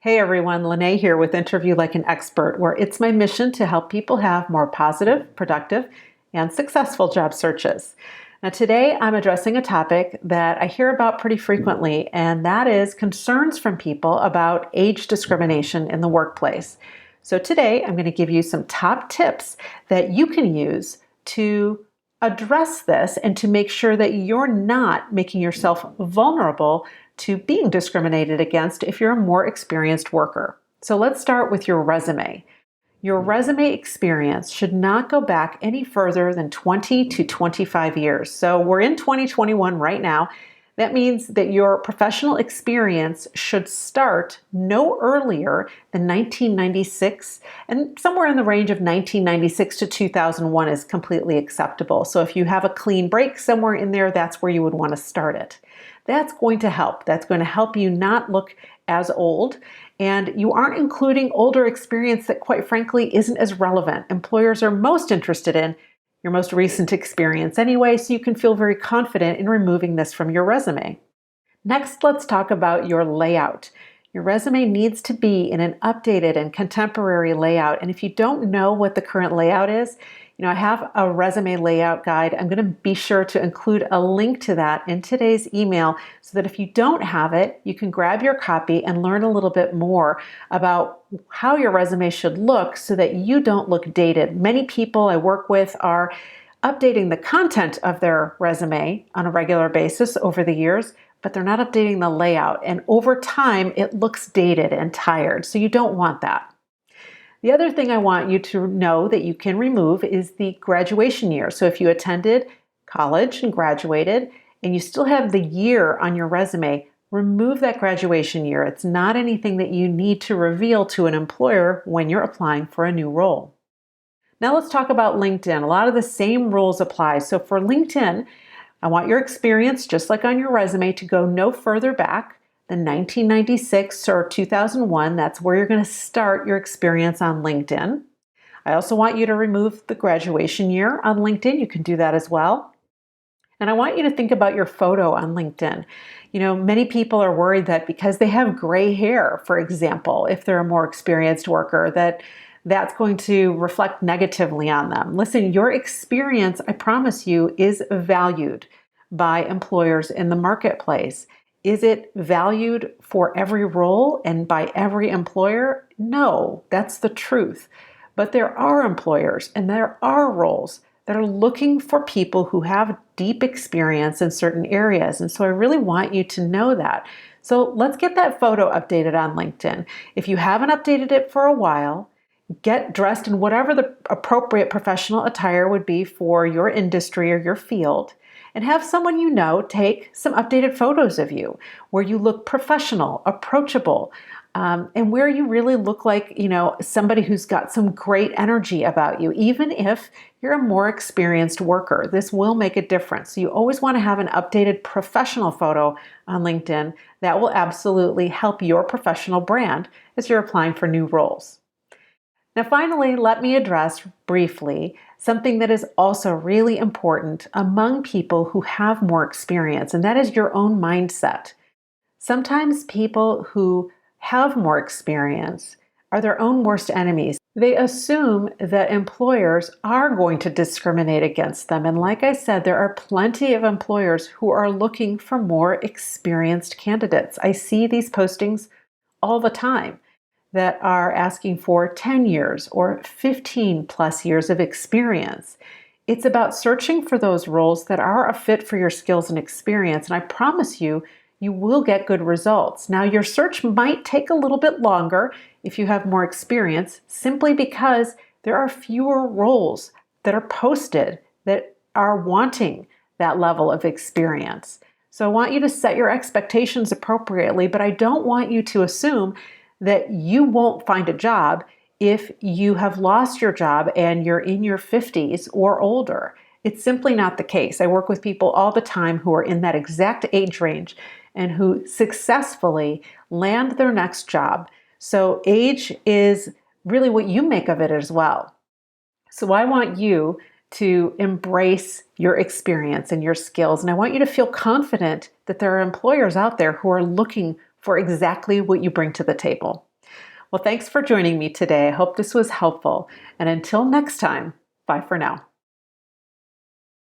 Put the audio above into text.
Hey everyone, Lene here with Interview Like an Expert, where it's my mission to help people have more positive, productive, and successful job searches. Now today I'm addressing a topic that I hear about pretty frequently, and that is concerns from people about age discrimination in the workplace. So today I'm going to give you some top tips that you can use to address this and to make sure that you're not making yourself vulnerable to being discriminated against if you're a more experienced worker. So let's start with your resume. Your resume experience should not go back any further than 20 to 25 years. So we're in 2021 right now. That means that your professional experience should start no earlier than 1996, and somewhere in the range of 1996 to 2001 is completely acceptable. So if you have a clean break somewhere in there, that's where you would want to start it. That's going to help. That's going to help you not look as old, and you aren't including older experience that, quite frankly, isn't as relevant. Employers are most interested in your most recent experience anyway, so you can feel very confident in removing this from your resume. Next, let's talk about your layout. Your resume needs to be in an updated and contemporary layout, and if you don't know what the current layout is, I have a resume layout guide. I'm going to be sure to include a link to that in today's email so that if you don't have it, you can grab your copy and learn a little bit more about how your resume should look so that you don't look dated. Many people I work with are updating the content of their resume on a regular basis over the years, but they're not updating the layout. And over time, it looks dated and tired. So you don't want that. The other thing I want you to know that you can remove is the graduation year. So if you attended college and graduated and you still have the year on your resume, remove that graduation year. It's not anything that you need to reveal to an employer when you're applying for a new role. Now let's talk about LinkedIn. A lot of the same rules apply. So for LinkedIn, I want your experience, just like on your resume, to go no further back than 1996 or 2001. That's where you're going to start your experience on LinkedIn. I also want you to remove the graduation year on LinkedIn. You can do that as well. And I want you to think about your photo on LinkedIn. Many people are worried that because they have gray hair, for example, if they're a more experienced worker, that's going to reflect negatively on them. Listen, your experience, I promise you, is valued by employers in the marketplace. Is it valued for every role and by every employer? No, that's the truth. But there are employers and there are roles that are looking for people who have deep experience in certain areas. And so I really want you to know that. So let's get that photo updated on LinkedIn. If you haven't updated it for a while, get dressed in whatever the appropriate professional attire would be for your industry or your field, and have someone you know take some updated photos of you where you look professional, approachable, and where you really look like, somebody who's got some great energy about you. Even if you're a more experienced worker, this will make a difference. So you always want to have an updated professional photo on LinkedIn. That will absolutely help your professional brand as you're applying for new roles. Now, finally, let me address briefly something that is also really important among people who have more experience, and that is your own mindset. Sometimes people who have more experience are their own worst enemies. They assume that employers are going to discriminate against them. And like I said, there are plenty of employers who are looking for more experienced candidates. I see these postings all the time that are asking for 10 years or 15 plus years of experience. It's about searching for those roles that are a fit for your skills and experience. And I promise you, you will get good results. Now, your search might take a little bit longer if you have more experience, simply because there are fewer roles that are posted that are wanting that level of experience. So I want you to set your expectations appropriately, but I don't want you to assume that you won't find a job if you have lost your job and you're in your 50s or older. It's simply not the case. I work with people all the time who are in that exact age range and who successfully land their next job. So age is really what you make of it as well. So I want you to embrace your experience and your skills, and I want you to feel confident that there are employers out there who are looking for exactly what you bring to the table. Well, thanks for joining me today. I hope this was helpful. And until next time, bye for now.